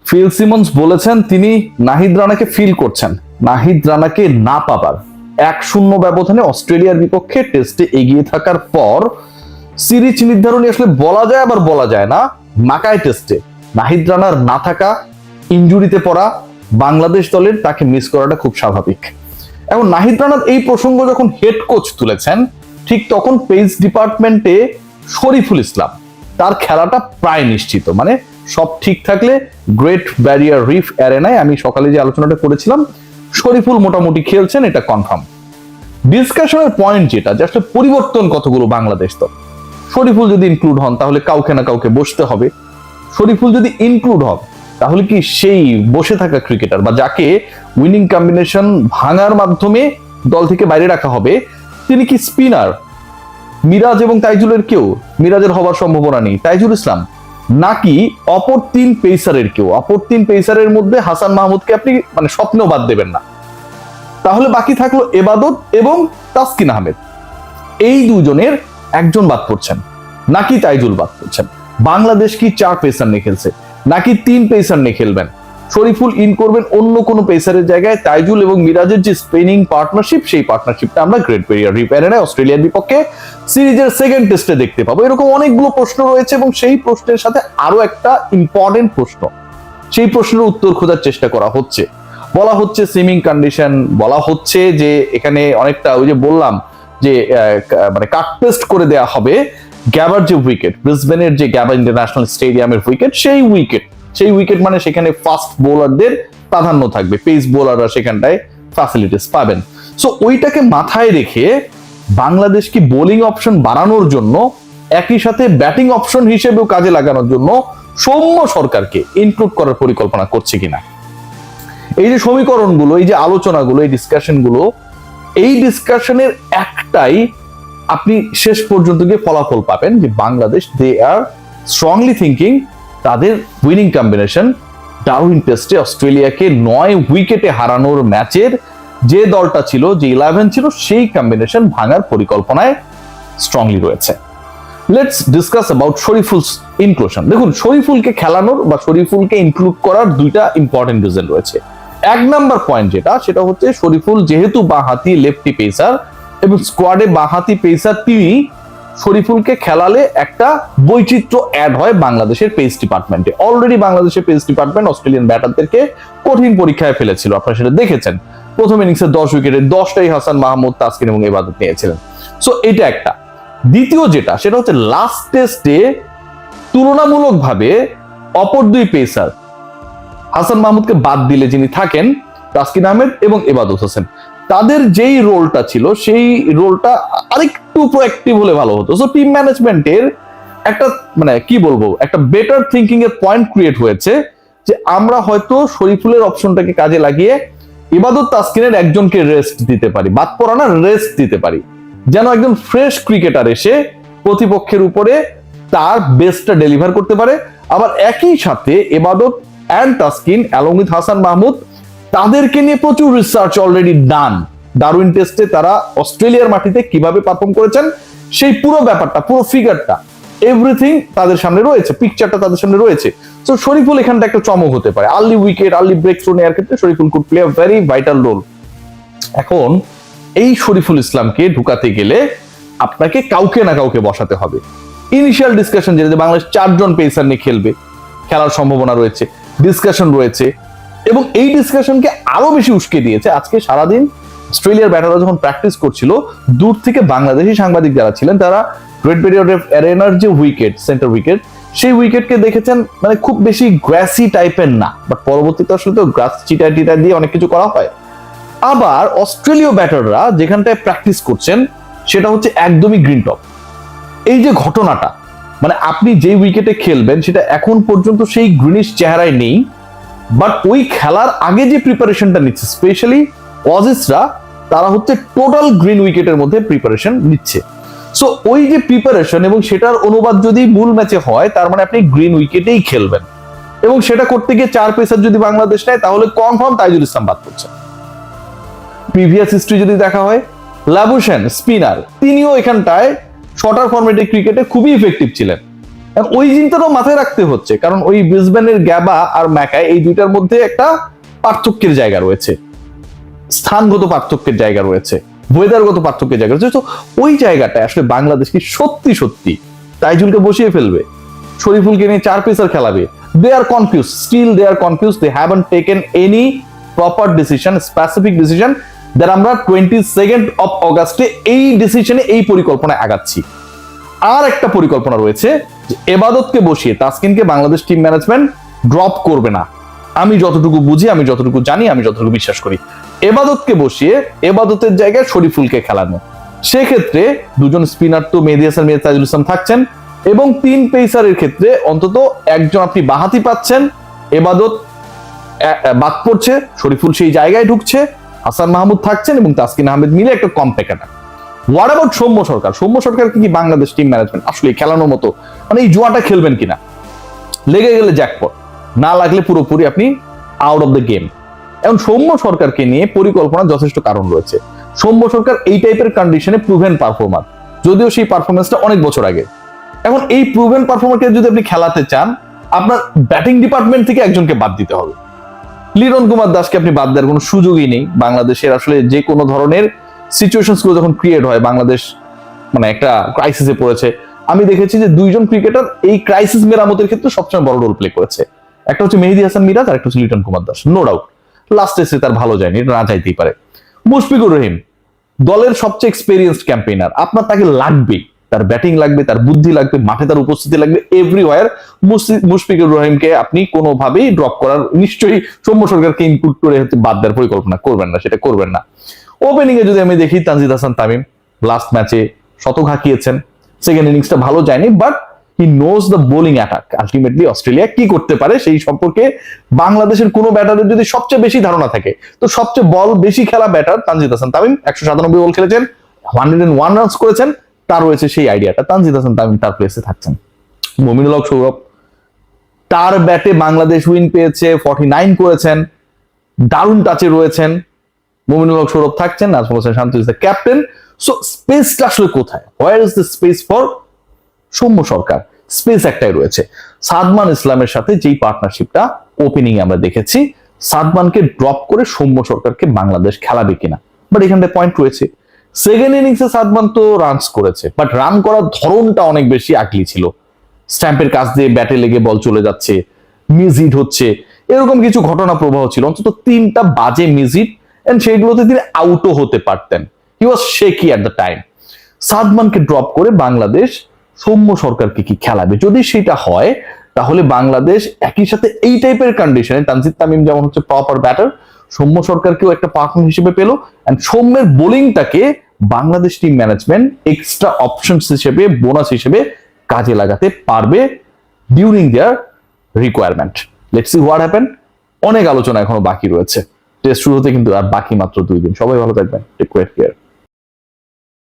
Phil Simmons বলেছেন তিনি Nahid রানাকে feel করছেন, নাহিদ রানাকে না পাবার 1-0 ব্যবধানে অস্ট্রেলিয়ার বিপক্ষে টেস্টে এগিয়ে থাকার পর সিরিজ নির্ধারণী আসলে বলা যায় আবার বলা যায় না। মাকাই টেস্টে নাহিদ রানার না থাকা, ইনজুরিতে পড়া বাংলাদেশ দলের তাকে মিস করাটা খুব স্বাভাবিক। এখন নাহিদ রানার এই প্রসঙ্গ যখন হেড কোচ তুলেছেন, ঠিক তখন পেস ডিপার্টমেন্টে শরীফুল ইসলাম তার খেলাটা প্রায় নিশ্চিত, মানে সব ঠিক থাকলে গ্রেট ব্যারিয়ার রিফ অ্যারেনায় আমি সকালে যে আলোচনাটা করেছিলাম শরীফুল মোটামুটি খেলছেন, এটা কনফার্ম। ডিসকাশনের পয়েন্ট যেটা যে আসলে পরিবর্তন কতগুলো বাংলাদেশ দল, শরীফুল যদি ইনক্লুড হন তাহলে কাউকে না কাউকে বসতে হবে। শরীফুল যদি ইনক্লুড হন তাহলে কি সেই বসে থাকা ক্রিকেটার বা যাকে উইনিং কম্বিনেশন ভাঙার মাধ্যমে দল থেকে বাইরে রাখা হবে তিনি কি স্পিনার? মিরাজ এবং তাইজুলের কেউ? মিরাজের হবার সম্ভাবনা নেই। তাইজুল ইসলাম নাকি অপর 3 পেসারের কেউ? অপর 3 পেসারের মধ্যে হাসান মাহমুদকে আপনি মানে স্বপ্নেও বাদ দেবেন না। তাহলে বাকি থাকলো এবাদত এবং তাসকিন আহমেদ। এই দুজনের একজন বাদ পড়ছেন নাকি তাইজুল বাদ পড়ছেন? বাংলাদেশ কি 4 পেসার নিয়ে খেলছে নাকি 3 পেসার নিয়ে খেলবেন? শরীফুল ইন করবেন অন্য কোনো পেসারের জায়গায়, তাইজুল এবং মিরাজের যে স্পিনিং পার্টনারশিপ সেই পার্টনারশিপটা আমরা গ্রেট ব্যারিয়ার রিফ অ্যারেনায় অস্ট্রেলিয়ার বিপক্ষে সিরিজের সেকেন্ড টেস্টে দেখতে পাবো। এরকম অনেকগুলো প্রশ্ন রয়েছে এবং সেই প্রশ্নের সাথে আরো একটা ইম্পর্টেন্ট প্রশ্ন, সেই প্রশ্নের উত্তর খোঁজার চেষ্টা করা হচ্ছে। বলা হচ্ছে সুইমিং কন্ডিশন, বলা হচ্ছে যে এখানে অনেকটা ওই যে বললাম যে মানে কাট পেস্ট করে দেওয়া হবে গ্যাবার যে উইকেট, ব্রিসবেনের যে গ্যাবার ইন্টারন্যাশনাল স্টেডিয়ামের উইকেট, সেই উইকেট মানে সেখানে ফাস্ট বোলারদের প্রাধান্য থাকবে, পেস বোলাররা সেখানটায় ফ্যাসিলিটিস পাবেন। সো ওইটাকে মাথায় রেখে বাংলাদেশ কি বোলিং অপশন বাড়ানোর জন্য একই সাথে ব্যাটিং অপশন হিসেবেও কাজে লাগানোর জন্য সৌম্য সরকারকে ইনক্লুড করার পরিকল্পনা করছে কিনা? এই যে সমীকরণগুলো, এই যে আলোচনাগুলো, এই ডিসকাশনগুলো, এই ডিসকাশনের একটাই আপনি শেষ পর্যন্ত গিয়ে ফলাফল পাবেন যে বাংলাদেশ দে আর স্ট্রংলি থিঙ্কিং তাদের উইনিং কম্বিনেশন ডারউইন টেস্টে অস্ট্রেলিয়াকে 9 উইকেটে হারানোর ম্যাচের যে দলটা ছিল, যে 11 ছিল, সেই কম্বিনেশন ভাঙার পরিকল্পনায় স্ট্রংলি রয়েছে। Let's discuss about Shoriful's inclusion. দেখুন, শরীফুলকে খেলানোর বা শরীফুলকে ইনক্লুড করার দুইটা ইম্পর্টেন্ট রিজন রয়েছে। 1 নাম্বার পয়েন্ট যেটা হচ্ছে শরীফুল যেহেতু বাঁহাতি লেফটি পেসার এবং স্কোয়াডে বাঁহাতি পেসার, তিনি শরীফুলকে খেলালে একটা বৈচিত্র্য অ্যাড হয় বাংলাদেশের পেস ডিপার্টমেন্টে। অলরেডি বাংলাদেশের পেস ডিপার্টমেন্ট অস্ট্রেলিয়ান ব্যাটারদেরকে কঠিন পরীক্ষায় ফেলেছিল, আপনারা সেটা দেখেছেন। প্রথম ইনিংসে 10 উইকেটে 10টাই হাসান মাহমুদ, তাসকিন এবং এবাদত নিয়েছিলেন। সো এটা একটা। দ্বিতীয় সেটা হচ্ছে লাস্ট টেস্টে তুলনামূলকভাবে অপর 2 পেসার হাসান মাহমুদকে বাদ দিলে যিনি থাকেন, তাসকিন আহমেদ এবং এবাদত হোসেন, তাদের যেই রোলটা ছিল সেই রোলটা আরেকটু প্রোঅ্যাক্টিভ হলে ভালো হতো। সো টিম ম্যানেজমেন্টের একটা মানে কি বলবো, একটা বেটার থিঙ্কিং এর পয়েন্ট ক্রিয়েট হয়েছে যে আমরা হয়তো শরীফুলের অপশনটাকে কাজে লাগিয়ে ইবাদত তাসকিনের একজনকে রেস্ট দিতে পারি, বাদ পড়া না, রেস্ট দিতে পারি, যেন একজন ফ্রেশ ক্রিকেটার এসে প্রতিপক্ষের উপরে তার বেস্টটা ডেলিভার করতে পারে। আবার একই সাথে Ebadot and Taskin along with Hasan Mahmud, তাদেরকে নিয়ে প্রচুর রিসার্চ অলরেডি ডান। ডারউইন টেস্টে তারা অস্ট্রেলিয়ার মাটিতে কিভাবে পারফর্ম করেছেন সেই পুরো ব্যাপারটা, পুরো ফিগারটা, এভরিথিং তাদের সামনে রয়েছে, পিকচারটা তাদের সামনে রয়েছে। সো শরীফুল এখানটা একটা চমক হতে পারে। Early wicket, early breakthrough নেওয়ার ক্ষেত্রে Shoriful could play a very vital role. এখন এই শরীফুল ইসলামকে ঢুকাতে গেলে আপনাকে কাউকে না কাউকে বসাতে হবে। ইনিশিয়াল ডিসকাশন যেটা বাংলাদেশ 4 জন পেসার নিয়ে খেলবে, খেলার সম্ভাবনা রয়েছে, ডিসকাশন রয়েছে, এবং এই ডিসকাশনকে আরো বেশি উস্কে দিয়েছে আজকে সারাদিন অস্ট্রেলিয়ার ব্যাটাররা যখন প্র্যাকটিস করছিল, দূর থেকে বাংলাদেশি সাংবাদিক যারা ছিলেন তারা গ্রেট ব্যারিয়ার রিফ অ্যারেনার যে উইকেট, সেন্টার উইকেট, সেই উইকেটকে দেখেছেন মানে খুব বেশি গ্রাসি টাইপের না, বাট পরবর্তীতে আসলে তো গ্রাস চিটা টিটা দিয়ে অনেক কিছু করা হয়। আবার অস্ট্রেলীয় ব্যাটাররা যেখানটায় প্র্যাকটিস করছেন সেটা হচ্ছে একদমই গ্রিন টপ। এই যে ঘটনাটা, মানে আপনি যে উইকেটে খেলবেন সেটা এখন পর্যন্ত সেই গ্রিনিশ চেহারায় নেই, বাট ওই খেলার আগে যে প্রিপারেশনটা নিচ্ছে স্পেশালি অজিসরা, তারা হচ্ছে টোটাল গ্রিন উইকেটের মধ্যে প্রিপারেশন নিচ্ছে। সো ওই যে প্রিপারেশন এবং সেটার অনুবাদ যদি মূল ম্যাচে হয়, তার মানে আপনি গ্রিন উইকেটেই খেলবেন, এবং সেটা করতে গিয়ে 4 পেসার যদি বাংলাদেশ নেয় তাহলে কনফার্ম তাইজুল ইসলাম বাদ পড়ছে। প্রিভিয়াস হিস্ট্রি যদি দেখা হয়, লাবুশেন স্পিনার, তিনিও এখানটায় শর্টার ফরম্যাটের ক্রিকেটে খুবই ইফেক্টিভ ছিলেন, ওই জিনিসটাও মাথায় রাখতে হচ্ছে, কারণ ওই ব্রিসবেনের গ্যাবা আর ম্যাকাই এই দুইটার মধ্যে একটা পার্থক্যের জায়গা রয়েছে, স্থানগত পার্থক্যের জায়গা রয়েছে, ওয়েদারগত পার্থক্যের জায়গা রয়েছে। তো ওই জায়গাটায় আসলে বাংলাদেশ কি সত্যি সত্যি তাইজুলকে বসিয়ে ফেলবে, শরীফুলকে নিয়ে 4 পেসার খেলাবে? They are confused, still they are confused, they haven't taken any proper decision, specific decision, that আমরা 22 অগাস্টে এই ডিসিশনে, এই পরিকল্পনায় আগাচ্ছি। আর একটা পরিকল্পনা রয়েছে যে এবাদতকে বসিয়ে তাসকিনকে বাংলাদেশ টিম ম্যানেজমেন্ট ড্রপ করবে না। আমি যতটুকু বুঝি, আমি যতটুকু জানি, আমি যতটুকু বিশ্বাস করি, এবাদতকে বসিয়ে এবাদতের জায়গায় শরীফুলকে খেলানো। সেক্ষেত্রে দুজন স্পিনার তো মেহেদী হাসান মিরাজ, তাইজুল ইসলাম থাকছেন, এবং 3 পেসারের ক্ষেত্রে অন্তত একজন আপনি বাহাতি পাচ্ছেন, এবাদত বাদ পড়ছে, শরীফুল সেই জায়গায় ঢুকছে, হাসান মাহমুদ থাকছেন এবং তাসকিন আহমেদ মিলে একটা compact attack. What about Soumya Sarkar? Soumya Sarkar কি বাংলাদেশ টিম ম্যানেজমেন্ট আসলে খেলানোর মতো, মানে এই জুয়াটা খেলবেন কিনা? লেগে গেলে জ্যাকপট, না লাগলে পুরোপুরি আপনি আউট অফ দ্য গেম। এখন সৌম্য সরকারকে নিয়ে পরিকল্পনা যথেষ্ট কারণ রয়েছে। সৌম্য সরকার এই টাইপের কন্ডিশনে প্রুভেন পারফর্মার, যদিও সেই পারফরমেন্সটা অনেক বছর আগে। এখন এই প্রুভেন পারফর্মারকে যদি আপনি খেলাতে চান, আপনার ব্যাটিং ডিপার্টমেন্ট থেকে একজনকে বাদ দিতে হবে। লিটন কুমার দাসকে আপনি বাদ দেওয়ার কোনো সুযোগই নেই। বাংলাদেশের আসলে যে কোনো ধরনের সিচুয়েশনস গুলো যখন ক্রিয়েট হয়, বাংলাদেশ মানে একটা ক্রাইসিসে পড়েছে, আমি দেখেছি যে 2 জন ক্রিকেটার এই ক্রাইসিস মেরামতের ক্ষেত্রে সবসময় বড় রোল প্লে করেছে। একটা হচ্ছে মেহেদী হাসান মিরাজ, আর একটা হচ্ছে Liton Kumar Das. No doubt last টেস্টে তার ভালো যায়নি, এটা না চাইতেই পারে। মুশফিকুর রহিম দলের সবচেয়ে এক্সপেরিয়েন্সড ক্যাম্পেইনার, আপনার তাকে লাগবে, তার ব্যাটিং লাগবে, তার বুদ্ধি লাগবে, মাঠে তার উপস্থিতি লাগবে এভরিওয়্যার। মুশফিকুর রহিমকে আপনি কোনোভাবেই ড্রপ করার, নিশ্চয়ই সৌম্য সরকারকে ইনপুট করে বাদ দেওয়ার পরিকল্পনা করবেন না, সেটা করবেন না। ওপেনিং এ যদি আমি দেখি, তানজিদ হাসান তামিম লাস্ট ম্যাচে শতক হাঁকিয়েছেন, সেকেন্ড ইনিংসটা ভালো যায়নি, but he knows the bowling attack. Ultimately Australia কি করতে পারে সেই সম্পর্কে বাংলাদেশের কোনো ব্যাটারের যদি সবচেয়ে বেশি ধারণা থাকে, তো সবচেয়ে বল বেশি খেলা ব্যাটার তানজিদ হাসান তামিম। 197 বল খেলেছেন, 101 রানস করেছেন, তার রয়েছে সেই আইডিয়াটা। তানজিদ হাসান তামিম তার প্লেসে থাকছেন। মুমিনুল হক সৌরভ, তার ব্যাটে বাংলাদেশ উইন পেয়েছে, 49 করেছেন, দারুণ টাচে রয়েছেন। মুমিনুল হক সৌরভ থাকছেন, নাজমুল হোসেন শান্ত ইজ দ্য ক্যাপ্টেন। সো স্পেসটা আসলে কোথায়? Where is the space for Soumya Sarkar? Space একটাই রয়েছে। সাদমান ইসলামের সাথে যেই পার্টনারশিপটা ওপেনিং এ আমরা দেখেছি, সাদমানকে ড্রপ করে সৌম্য সরকারকে বাংলাদেশ খেলাবে কিনা, বাট এখানটায় পয়েন্ট রয়েছে। সেকেন্ড ইনিংসে সাদমান তো রানস করেছে, বাট রান করার ধরনটা অনেক বেশি আগলি ছিল। স্ট্যাম্পের কাছ দিয়ে ব্যাটে লেগে বল চলে যাচ্ছে, মিস হিট হচ্ছে, এরকম কিছু ঘটনা প্রবাহ ছিল। অন্তত 3টা বাজে মিস হিট, এন্ড সেইগুলোতে তিনি আউটও হতে পারতেন। হি ওয়াজ শেকি অ্যাট দ্য টাইম। সাদমানকে ড্রপ করে বাংলাদেশ সৌম্য সরকারকে কি খেলাবে? যদি সেটা হয়, তাহলে বাংলাদেশ একই সাথে এই টাইপের কন্ডিশনে, তানজিদ তামিম যেমন হচ্ছে প্রপার ব্যাটার, সৌম্য সরকারকেও একটা পার্টনার হিসেবে পেল, এন্ড সৌম্যের বোলিংটাকে Bangladesh team management extra options হিসেবে, বোনাস হিসেবে কাজে লাগাতে পারবে during their requirement. Let's see what happen. অনেক আলোচনা এখনো বাকি রয়েছে। টেস্ট শুরু হতে কিন্তু আর বাকি মাত্র 2 দিন। সবাই ভালো থাকবেন, টেক কেয়ার।